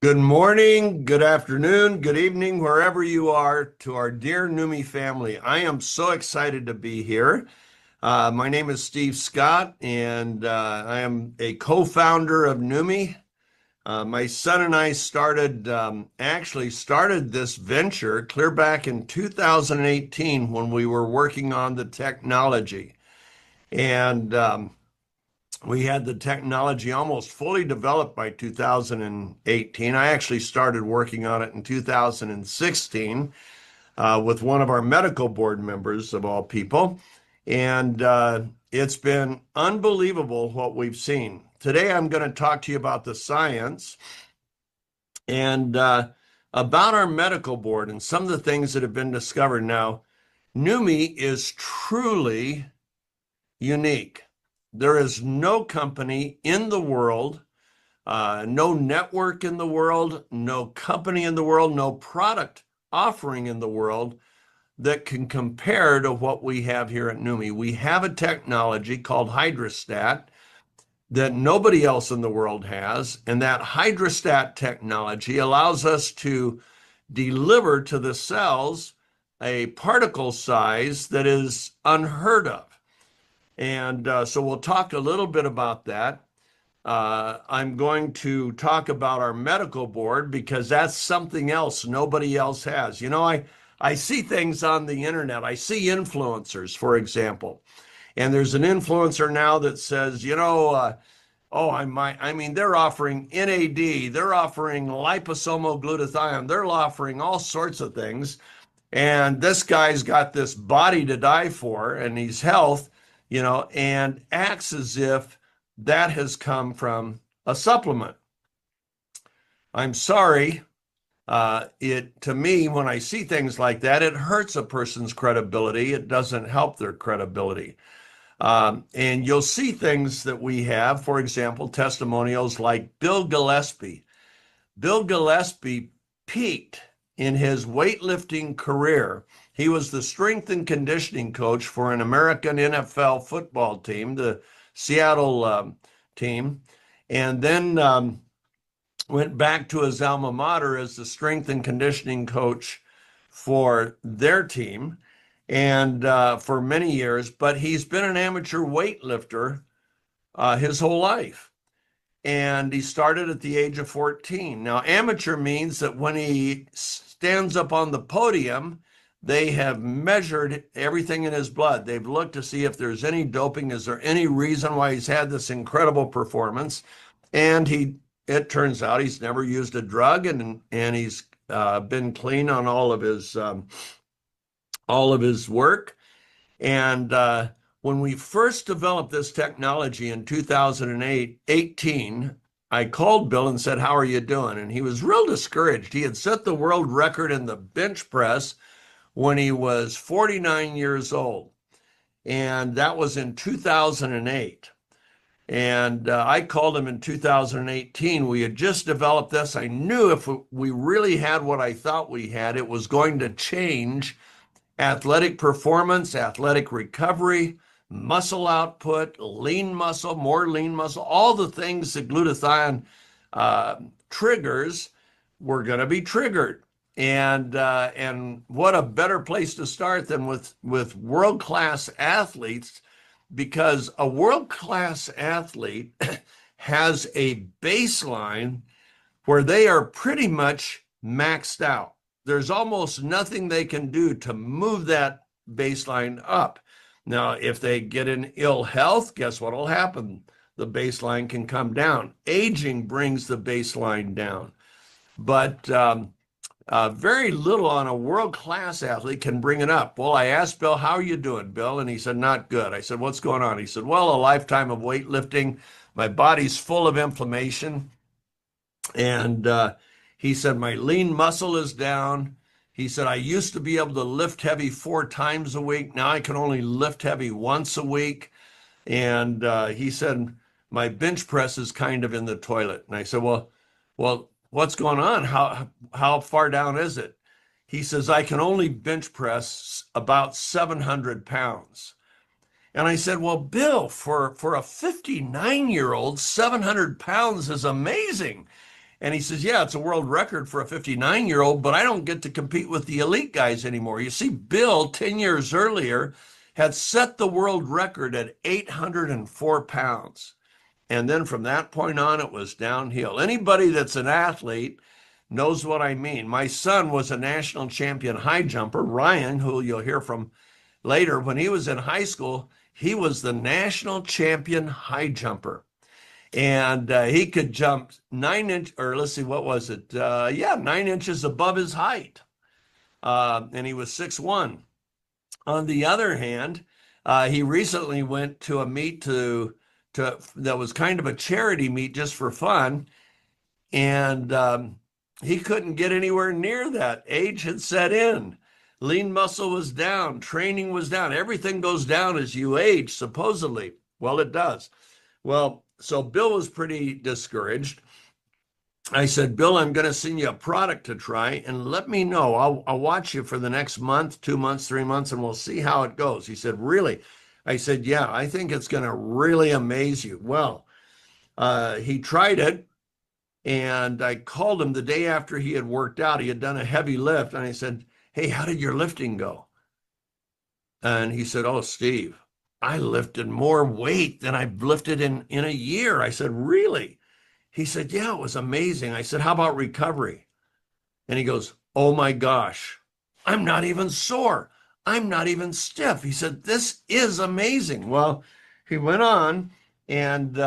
Good morning, good afternoon, good evening, wherever you are, to our dear Numi family. I am so excited to be here. My name is Steve Scott, and I am a co-founder of Numi. My son and I started this venture clear back in 2018 when we were working on the technology. And we had the technology almost fully developed by 2018. I actually started working on it in 2016 with one of our medical board members, of all people. And it's been unbelievable what we've seen. Today, I'm going to talk to you about the science and about our medical board and some of the things that have been discovered. Now, NUMI is truly unique. There is no company in the world, no network in the world, no company in the world, no product offering in the world that can compare to what we have here at NUMI. We have a technology called hydrostat that nobody else in the world has, and that hydrostat technology allows us to deliver to the cells a particle size that is unheard of. And so we'll talk a little bit about that. I'm going to talk about our medical board because that's something else nobody else has. I see things on the internet. I see influencers, for example. And there's an influencer now that says, they're offering NAD, they're offering liposomal glutathione, they're offering all sorts of things. And this guy's got this body to die for, and he's health, and acts as if that has come from a supplement. I'm sorry. To me, when I see things like that, it hurts a person's credibility. It doesn't help their credibility. And you'll see things that we have, for example, testimonials like Bill Gillespie. Bill Gillespie peaked in his weightlifting career. He was the strength and conditioning coach for an American NFL football team, the Seattle team, and then went back to his alma mater as the strength and conditioning coach for their team and for many years. But he's been an amateur weightlifter his whole life. And he started at the age of 14. Now, amateur means that when he stands up on the podium, they have measured everything in his blood. They've looked to see if there's any doping. Is there any reason why he's had this incredible performance? And it turns out he's never used a drug, and he's been clean on all of his work. And when we first developed this technology in 2018, I called Bill and said, "How are you doing?" And he was real discouraged. He had set the world record in the bench press when he was 49 years old. And that was in 2008. And I called him in 2018. We had just developed this. I knew if we really had what I thought we had, it was going to change athletic performance, athletic recovery, muscle output, lean muscle, more lean muscle, all the things that glutathione triggers were going to be triggered. And what a better place to start than with world-class athletes, because a world-class athlete has a baseline where they are pretty much maxed out. There's almost nothing they can do to move that baseline up. Now, if they get in ill health, guess what will happen? The baseline can come down. Aging brings the baseline down. But very little on a world-class athlete can bring it up. Well, I asked Bill, "How are you doing, Bill?" And he said, "Not good." I said, "What's going on?" He said, "Well, a lifetime of weightlifting. My body's full of inflammation." And he said, "My lean muscle is down." He said, "I used to be able to lift heavy 4 times a week. Now I can only lift heavy once a week." And he said, "My bench press is kind of in the toilet." And I said, well, what's going on? How far down is it? He says, "I can only bench press about 700 pounds. And I said, "Well, Bill, for a 59-year-old, 700 pounds is amazing." And he says, yeah, it's a world record for a 59-year-old, but I don't get to compete with the elite guys anymore. You see, Bill, 10 years earlier, had set the world record at 804 pounds. And then from that point on, it was downhill. Anybody that's an athlete knows what I mean. My son was a national champion high jumper, Ryan, who you'll hear from later. When he was in high school, he was the national champion high jumper. And he could jump 9 inch, or let's see, what was it? 9 inches above his height. And he was 6'1". On the other hand, he recently went to a meet that was kind of a charity meet just for fun. And he couldn't get anywhere near that. Age had set in. Lean muscle was down. Training was down. Everything goes down as you age, supposedly. Well, it does. Well, so Bill was pretty discouraged. I said, Bill, I'm going to send you a product to try and let me know. I'll watch you for the next month, 2 months, 3 months, and we'll see how it goes. He said, really? I said, yeah, I think it's going to really amaze you. Well, he tried it, and I called him the day after he had worked out. He had done a heavy lift, and I said, hey, how did your lifting go? And he said, oh, Steve, I lifted more weight than I've lifted in a year. I said, really? He said, yeah, it was amazing. I said, how about recovery? And he goes, oh my gosh, I'm not even sore. I'm not even stiff. He said, this is amazing. Well, he went on, and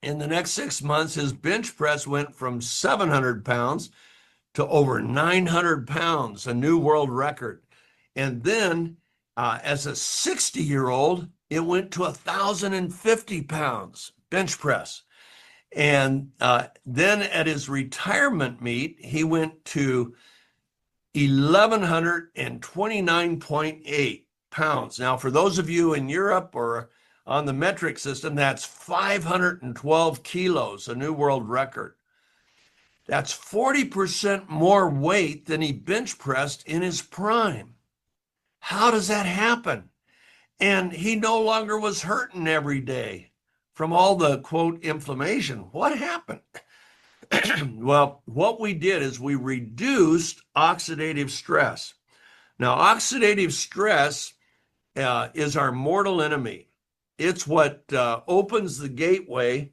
in the next 6 months, his bench press went from 700 pounds to over 900 pounds, a new world record. And then as a 60-year-old, it went to 1,050 pounds bench press. And then at his retirement meet, he went to 1,129.8 pounds. Now, for those of you in Europe or on the metric system, that's 512 kilos, a new world record. That's 40% more weight than he bench pressed in his prime. How does that happen? And he no longer was hurting every day from all the, quote, inflammation. What happened? Well, what we did is we reduced oxidative stress. Now, oxidative stress is our mortal enemy. It's what opens the gateway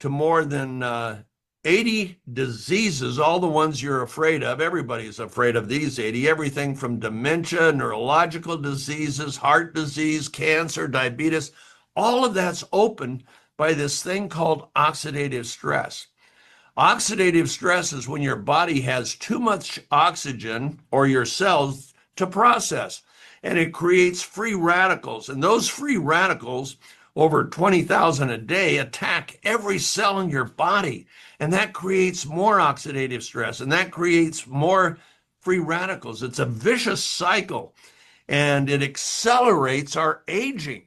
to more than 80 diseases, all the ones you're afraid of. Everybody's afraid of these 80, everything from dementia, neurological diseases, heart disease, cancer, diabetes, all of that's opened by this thing called oxidative stress. Oxidative stress is when your body has too much oxygen or your cells to process, and it creates free radicals. And those free radicals, over 20,000 a day, attack every cell in your body. And that creates more oxidative stress, and that creates more free radicals. It's a vicious cycle, and it accelerates our aging.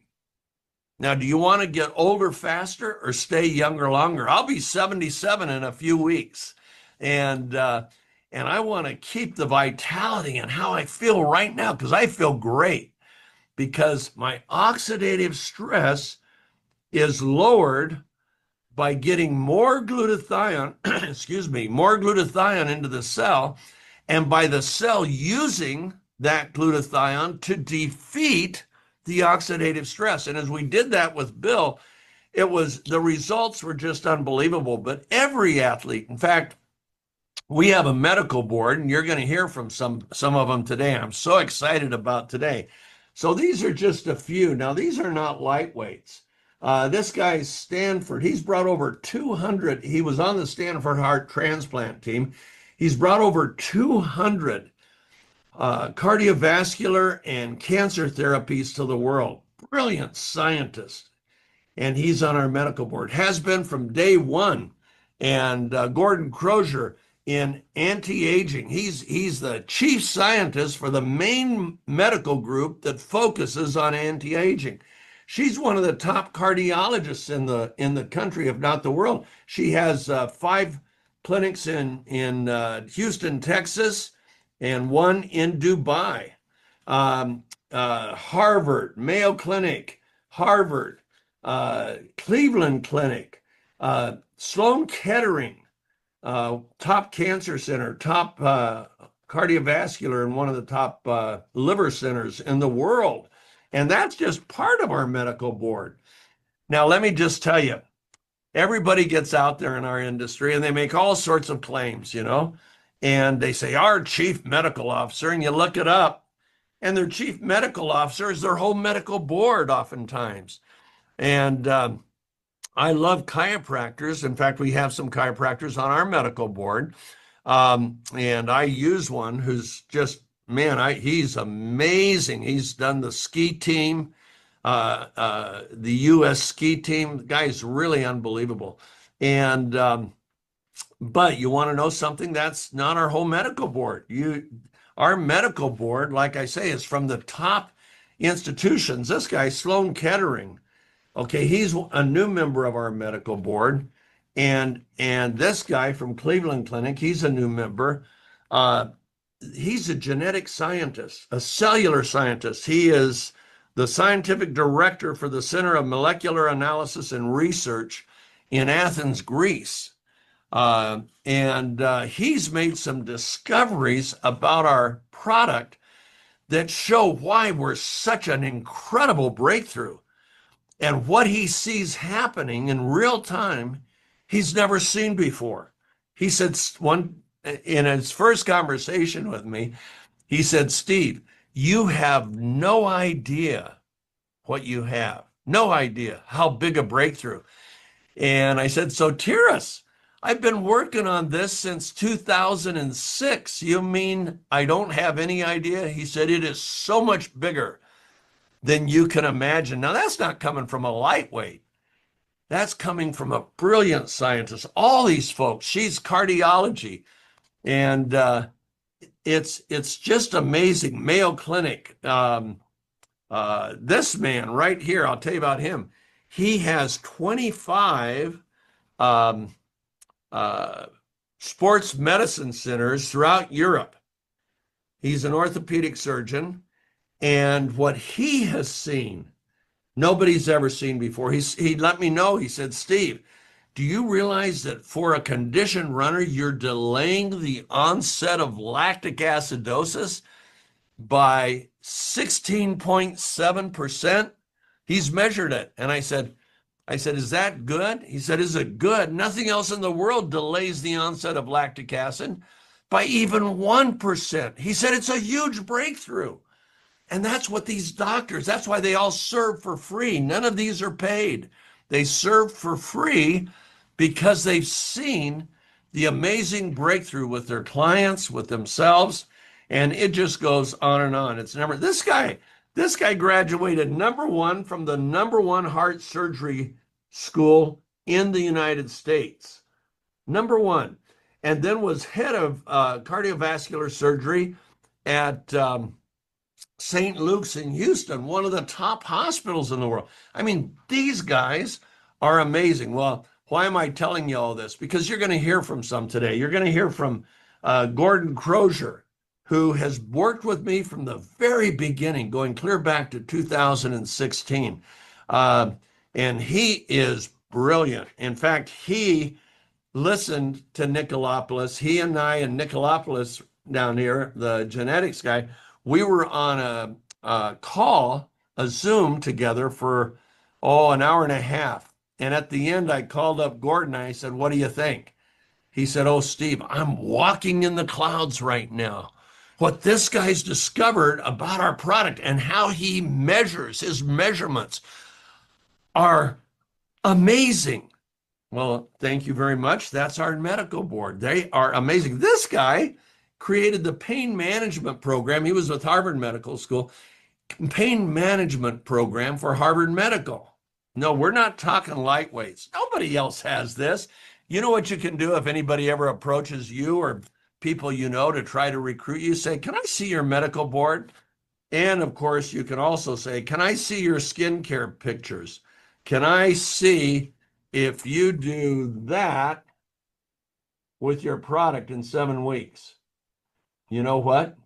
Now, do you want to get older faster or stay younger longer? I'll be 77 in a few weeks, and I want to keep the vitality and how I feel right now, because I feel great, because my oxidative stress is lowered by getting more glutathione, more glutathione into the cell, and by the cell using that glutathione to defeat the oxidative stress. And as we did that with Bill, the results were just unbelievable. But every athlete, in fact, we have a medical board, and you're going to hear from some of them today. I'm so excited about today. So these are just a few. Now, these are not lightweights. This guy's Stanford. He's brought over 200. He was on the Stanford heart transplant team. He's brought over 200 cardiovascular and cancer therapies to the world. Brilliant scientist. And he's on our medical board. Has been from day one. And Gordon Crozier in anti-aging. He's the chief scientist for the main medical group that focuses on anti-aging. She's one of the top cardiologists in the country, if not the world. She has 5 clinics in Houston, Texas, and 1 in Dubai. Harvard, Mayo Clinic, Harvard, Cleveland Clinic, Sloan Kettering, top cancer center, top cardiovascular, and one of the top liver centers in the world. And that's just part of our medical board. Now, let me just tell you, everybody gets out there in our industry and they make all sorts of claims, and they say, our chief medical officer, and you look it up, and their chief medical officer is their whole medical board oftentimes. And I love chiropractors. In fact, we have some chiropractors on our medical board. And I use one who's just, man, he's amazing. He's done the ski team, the U.S. ski team. The guy's really unbelievable. And, but you want to know something? That's not our whole medical board. Our medical board, like I say, is from the top institutions. This guy, Sloan Kettering, okay, he's a new member of our medical board. And this guy from Cleveland Clinic, he's a new member. He's a genetic scientist, a cellular scientist. He is the scientific director for the Center of Molecular Analysis and Research in Athens, Greece. And he's made some discoveries about our product that show why we're such an incredible breakthrough. And what he sees happening in real time, he's never seen before. He said in his first conversation with me, he said, Steve, you have no idea what you have. No idea how big a breakthrough. And I said, so Tiras, I've been working on this since 2006. You mean I don't have any idea? He said, it is so much bigger than you can imagine. Now, that's not coming from a lightweight. That's coming from a brilliant scientist. All these folks, she's cardiology. And it's just amazing. Mayo Clinic. This man right here, I'll tell you about him. He has 25 sports medicine centers throughout Europe. He's an orthopedic surgeon. And what he has seen, nobody's ever seen before. He let me know, he said, Steve, do you realize that for a conditioned runner, you're delaying the onset of lactic acidosis by 16.7%? He's measured it. And I said, is that good? He said, is it good? Nothing else in the world delays the onset of lactic acid by even 1%. He said, it's a huge breakthrough. And that's what these doctors, that's why they all serve for free. None of these are paid. They serve for free because they've seen the amazing breakthrough with their clients, with themselves, and it just goes on and on. It's never, this guy graduated #1 from the #1 heart surgery school in the United States. #1. And then was head of cardiovascular surgery at St. Luke's in Houston, one of the top hospitals in the world. I mean, these guys are amazing. Well, why am I telling you all this? Because you're going to hear from some today. You're going to hear from Gordon Crozier, who has worked with me from the very beginning, going clear back to 2016. And he is brilliant. In fact, he listened to Nicolopoulos. He and I and Nicolopoulos down here, the genetics guy, we were on a call, a Zoom together for, an hour and a half. And at the end, I called up Gordon and I said, what do you think? He said, oh, Steve, I'm walking in the clouds right now. What this guy's discovered about our product and how he measures, his measurements are amazing. Well, thank you very much. That's our medical board. They are amazing. This guy created the pain management program. He was with Harvard Medical School, pain management program for Harvard Medical. No, we're not talking lightweights. Nobody else has this. You know what you can do if anybody ever approaches you or people you know to try to recruit you? Say, can I see your medical board? And of course, you can also say, can I see your skincare pictures? Can I see if you do that with your product in 7 weeks? You know what?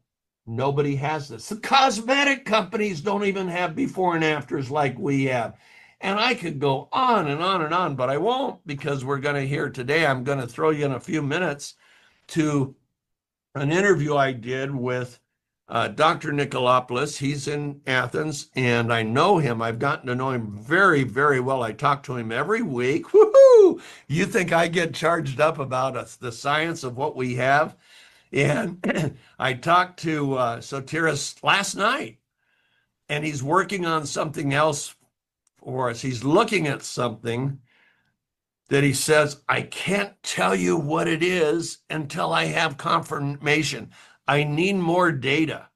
Nobody has this. The cosmetic companies don't even have before and afters like we have. And I could go on and on and on, but I won't, because we're going to hear today, I'm going to throw you in a few minutes to an interview I did with Dr. Nicolopoulos. He's in Athens, and I know him. I've gotten to know him very, very well. I talk to him every week. Woohoo! You think I get charged up about the science of what we have? And I talked to Sotiris last night, and he's working on something else for us. He's looking at something that he says, I can't tell you what it is until I have confirmation. I need more data.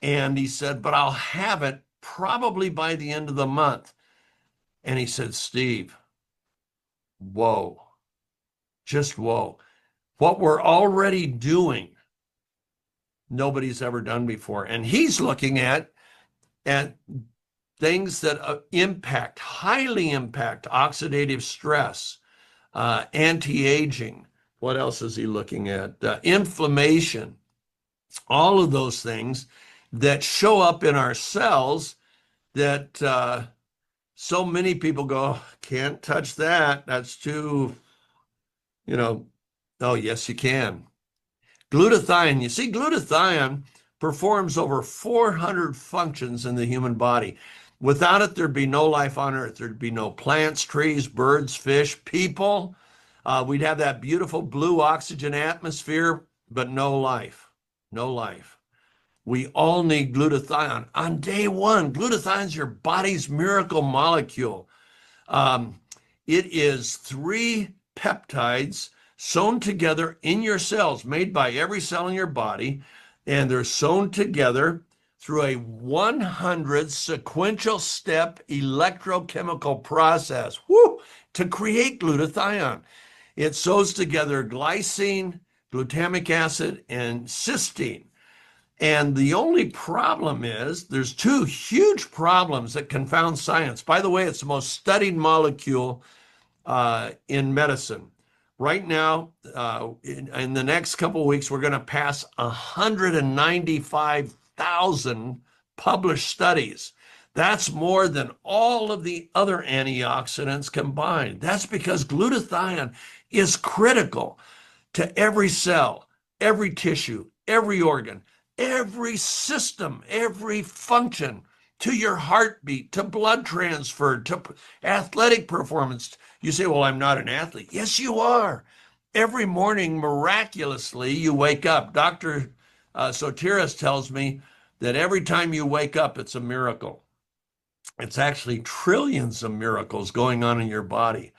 And he said, but I'll have it probably by the end of the month. And he said, Steve, whoa, just whoa. What we're already doing, nobody's ever done before. And he's looking at things that highly impact oxidative stress, anti-aging. What else is he looking at? Inflammation, all of those things that show up in our cells that so many people go, can't touch that. That's too, oh, yes, you can. Glutathione, you see, glutathione performs over 400 functions in the human body. Without it, there'd be no life on Earth. There'd be no plants, trees, birds, fish, people. We'd have that beautiful blue oxygen atmosphere, but no life. No life. We all need glutathione. On day one, glutathione is your body's miracle molecule. It is 3 peptides sewn together in your cells, made by every cell in your body, and they're sewn together through a 100 sequential step electrochemical process, to create glutathione. It sews together glycine, glutamic acid, and cysteine. And the only problem is there's 2 huge problems that confound science. By the way, it's the most studied molecule in medicine. Right now, in the next couple of weeks, we're going to pass 195,000 published studies. That's more than all of the other antioxidants combined. That's because glutathione is critical to every cell, every tissue, every organ, every system, every function, to your heartbeat, to blood transfer, to athletic performance. You say, well, I'm not an athlete. Yes, you are. Every morning, miraculously, you wake up. Dr. Sotiris tells me that every time you wake up, it's a miracle. It's actually trillions of miracles going on in your body.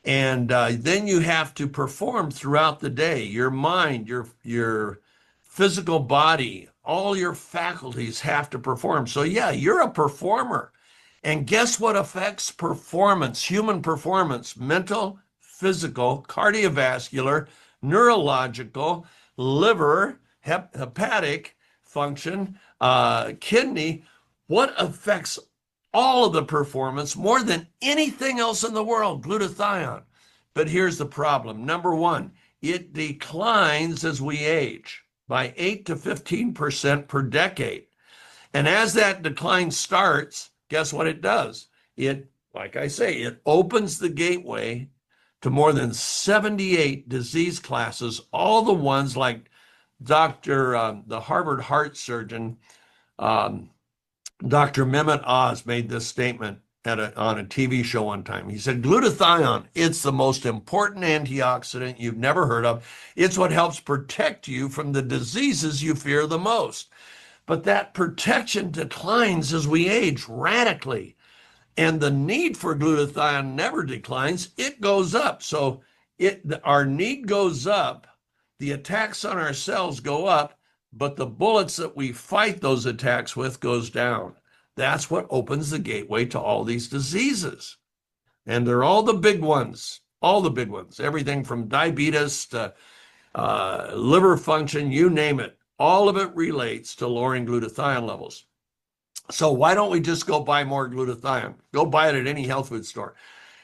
And then you have to perform throughout the day. Your mind, your physical body, all your faculties have to perform. So yeah, you're a performer. And guess what affects performance, human performance? Mental, physical, cardiovascular, neurological, liver, hepatic function, kidney. What affects all of the performance more than anything else in the world? Glutathione. But here's the problem. Number one, it declines as we age by 8 to 15% per decade. And as that decline starts, guess what it does? It, like I say, it opens the gateway to more than 78 disease classes, all the ones like the Harvard heart surgeon, Dr. Mehmet Oz made this statement on a TV show one time. He said, glutathione, it's the most important antioxidant you've never heard of. It's what helps protect you from the diseases you fear the most. But that protection declines as we age radically. And the need for glutathione never declines, it goes up. So our need goes up, the attacks on our cells go up, but the bullets that we fight those attacks with goes down. That's what opens the gateway to all these diseases. And they're all the big ones, everything from diabetes to liver function, you name it. All of it relates to lowering glutathione levels. So why don't we just go buy more glutathione? Go buy it at any health food store.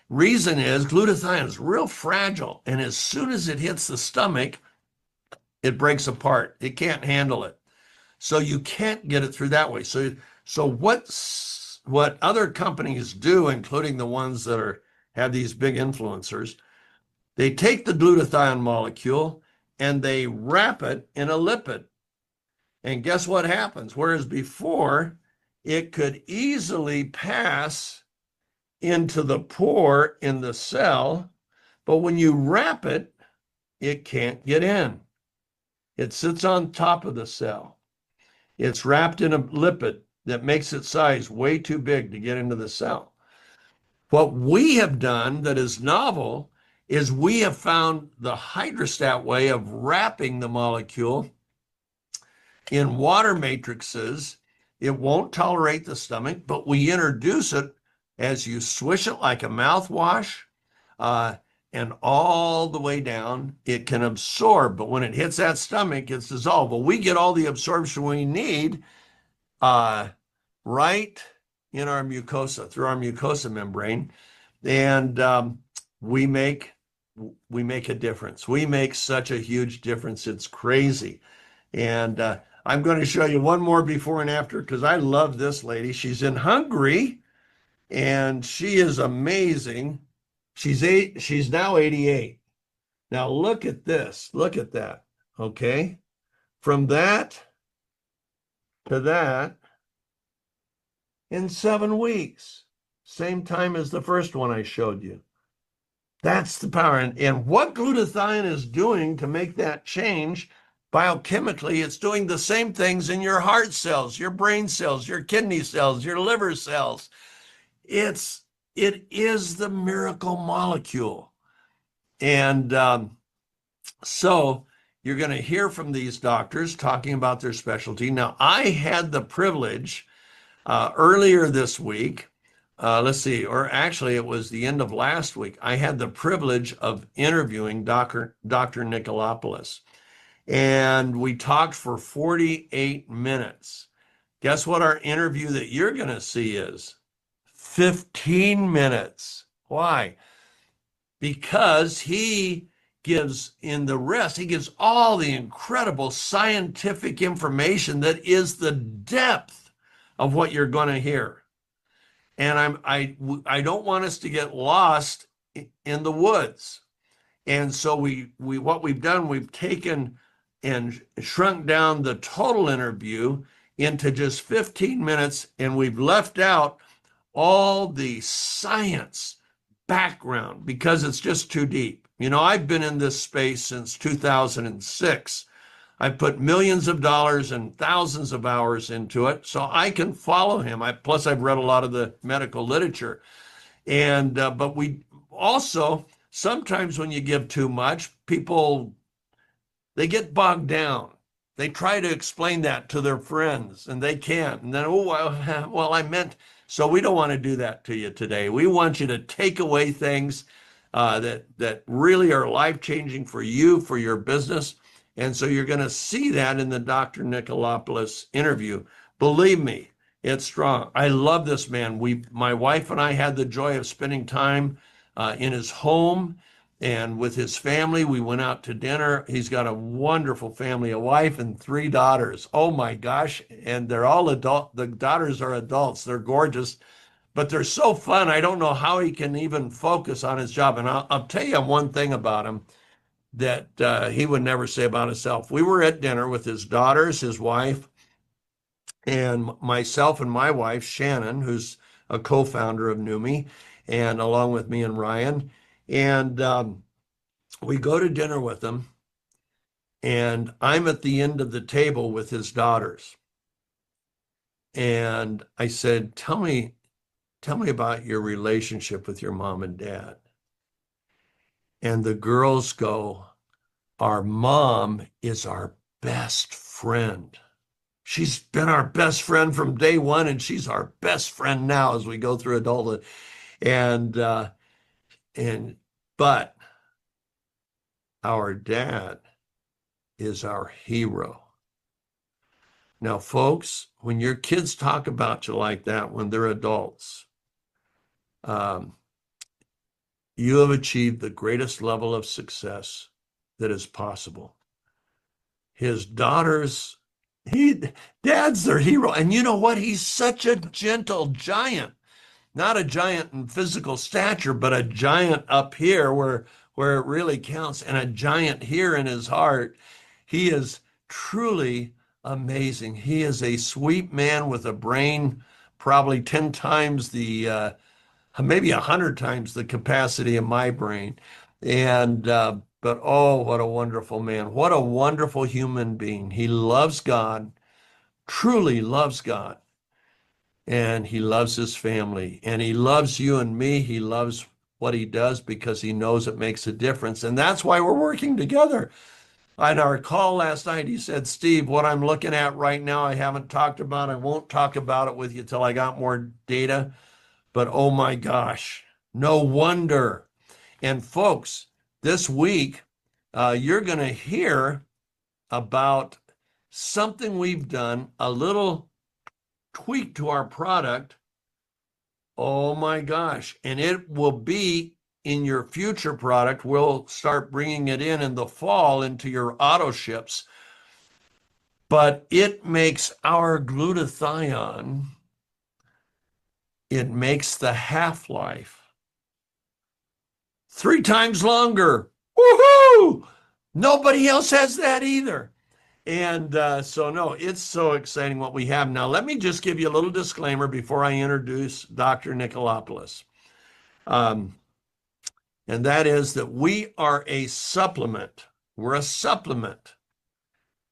Reason is glutathione is real fragile, and as soon as it hits the stomach, it breaks apart. It can't handle it. So you can't get it through that way. So what what other companies do, including the ones that have these big influencers, they take the glutathione molecule and they wrap it in a lipid. And guess what happens? Whereas before, it could easily pass into the pore in the cell, but when you wrap it, it can't get in. It sits on top of the cell. It's wrapped in a lipid that makes its size way too big to get into the cell. What we have done that is novel is we have found the hydrostat way of wrapping the molecule in water matrices. It won't tolerate the stomach, but we introduce it as you swish it like a mouthwash, and all the way down, it can absorb. But when it hits that stomach, it's dissolved. Well, we get all the absorption we need right in our mucosa, through our mucosa membrane, and we make a difference. We make such a huge difference. It's crazy. And I'm going to show you one more before and after, because I love this lady. She's in Hungary, and she is amazing. She's now 88. Now look at this. Look at that. Okay. From that to that in 7 weeks. Same time as the first one I showed you. That's the power. And what glutathione is doing to make that change biochemically, it's doing the same things in your heart cells, your brain cells, your kidney cells, your liver cells. It is the miracle molecule. And so you're going to hear from these doctors talking about their specialty. Now, I had the privilege earlier this week, let's see, or actually it was the end of last week, I had the privilege of interviewing Dr. Nicolopoulos. And we talked for 48 minutes. Guess what our interview that you're going to see is? 15 minutes. Why? Because he gives all the incredible scientific information that is the depth of what you're going to hear. And I don't want us to get lost in the woods. And so what we've done, we've taken and shrunk down the total interview into just 15 minutes, and we've left out all the science background because it's just too deep. You know, I've been in this space since 2006. I've put millions of dollars and thousands of hours into it, so I can follow him. Plus, I've read a lot of the medical literature. And but we also, sometimes when you give too much, people, they get bogged down. They try to explain that to their friends, and they can't. And then, well, I meant, so we don't want to do that to you today. We want you to take away things that really are life-changing for you, for your business. And so you're going to see that in the Dr. Nicolopoulos interview. Believe me, it's strong. I love this man. My wife and I had the joy of spending time in his home and with his family. We went out to dinner. He's got a wonderful family, a wife and 3 daughters. Oh my gosh. And they're all adult. The daughters are adults. They're gorgeous, but they're so fun. I don't know how he can even focus on his job. And I'll tell you one thing about him that he would never say about himself. We were at dinner with his daughters, his wife, and myself and my wife, Shannon, who's a co-founder of Numi, and along with me and Ryan. And we go to dinner with him, and I'm at the end of the table with his daughters. And I said, tell me about your relationship with your mom and dad. And the girls go, our mom is our best friend. She's been our best friend from day one, and she's our best friend now as we go through adulthood. But our dad is our hero. Now, folks, when your kids talk about you like that when they're adults, you have achieved the greatest level of success that is possible. His daughters He, Dad's their hero. And you know what? He's such a gentle giant. Not a giant in physical stature, but a giant up here where it really counts, and a giant here in his heart. He is truly amazing. He is a sweet man with a brain probably 10 times the maybe 100 times the capacity of my brain. And but oh, what a wonderful man. What a wonderful human being. He loves God, truly loves God, and he loves his family, and he loves you and me. He loves what he does because he knows it makes a difference. And that's why we're working together. On our call last night, he said, Steve, what I'm looking at right now, I haven't talked about. I won't talk about it with you till I got more data. But oh my gosh, no wonder. And folks, this week, you're going to hear about something we've done, a little tweak to our product. Oh my gosh. And it will be in your future product. We'll start bringing it in the fall into your auto ships. But it makes our glutathione, it makes the half-life 3 times longer. Woohoo! Nobody else has that either. And so, no, it's so exciting what we have. Now, let me just give you a little disclaimer before I introduce Dr. Nikolopoulos. And that is that we are a supplement. We're a supplement.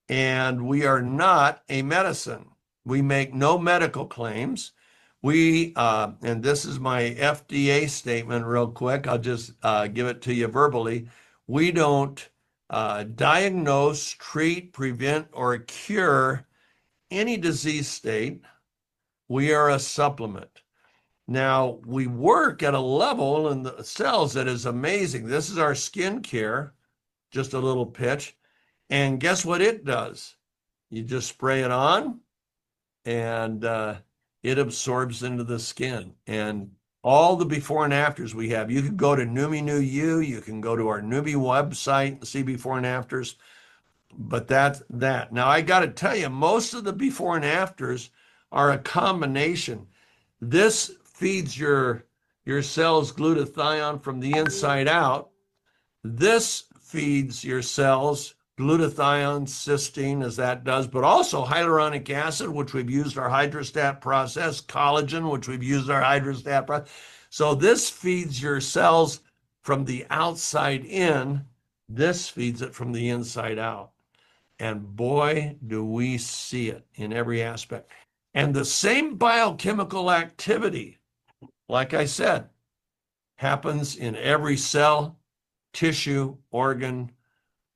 And we are not a medicine. We make no medical claims. We, and this is my FDA statement real quick. I'll just give it to you verbally. We don't diagnose, treat, prevent, or cure any disease state. We are a supplement. Now, we work at a level in the cells that is amazing. This is our skin care, just a little pitch. And guess what it does? You just spray it on, and it absorbs into the skin. And all the before and afters we have, you can go to Numi New You, you can go to our Numi website and see before and afters, but that's that. Now, I got to tell you, most of the before and afters are a combination. This feeds your cells glutathione from the inside out. This feeds your cells glutathione, cysteine, as that does, but also hyaluronic acid, which we've used our hydrostat process, collagen, which we've used our hydrostat process. So this feeds your cells from the outside in. This feeds it from the inside out. And boy, do we see it in every aspect. And the same biochemical activity, like I said, happens in every cell, tissue, organ,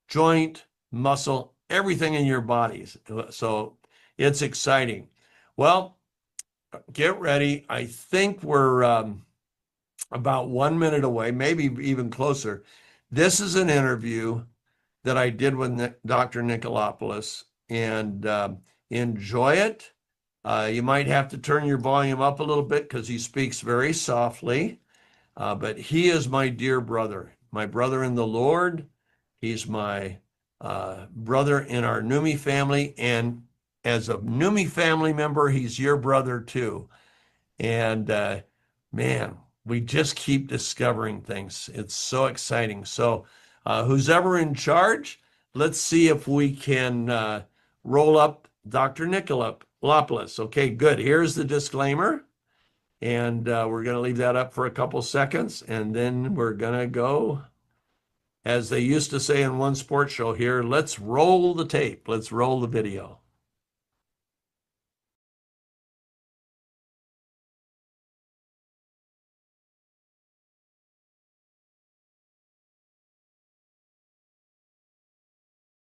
joint, muscle, everything in your bodies. So it's exciting. Well, get ready. I think we're about 1 minute away, maybe even closer. This is an interview that I did with Dr. Nikolopoulos, and enjoy it. You might have to turn your volume up a little bit because he speaks very softly, but he is my dear brother, my brother in the Lord. He's my brother in our Numi family, and as a Numi family member, he's your brother too. And man, we just keep discovering things. It's so exciting. So who's ever in charge, let's see if we can roll up Dr. Nikolopoulos. Okay, good. Here's the disclaimer. And we're going to leave that up for a couple seconds, and then we're going to go, as they used to say in one sports show here, let's roll the tape. Let's roll the video.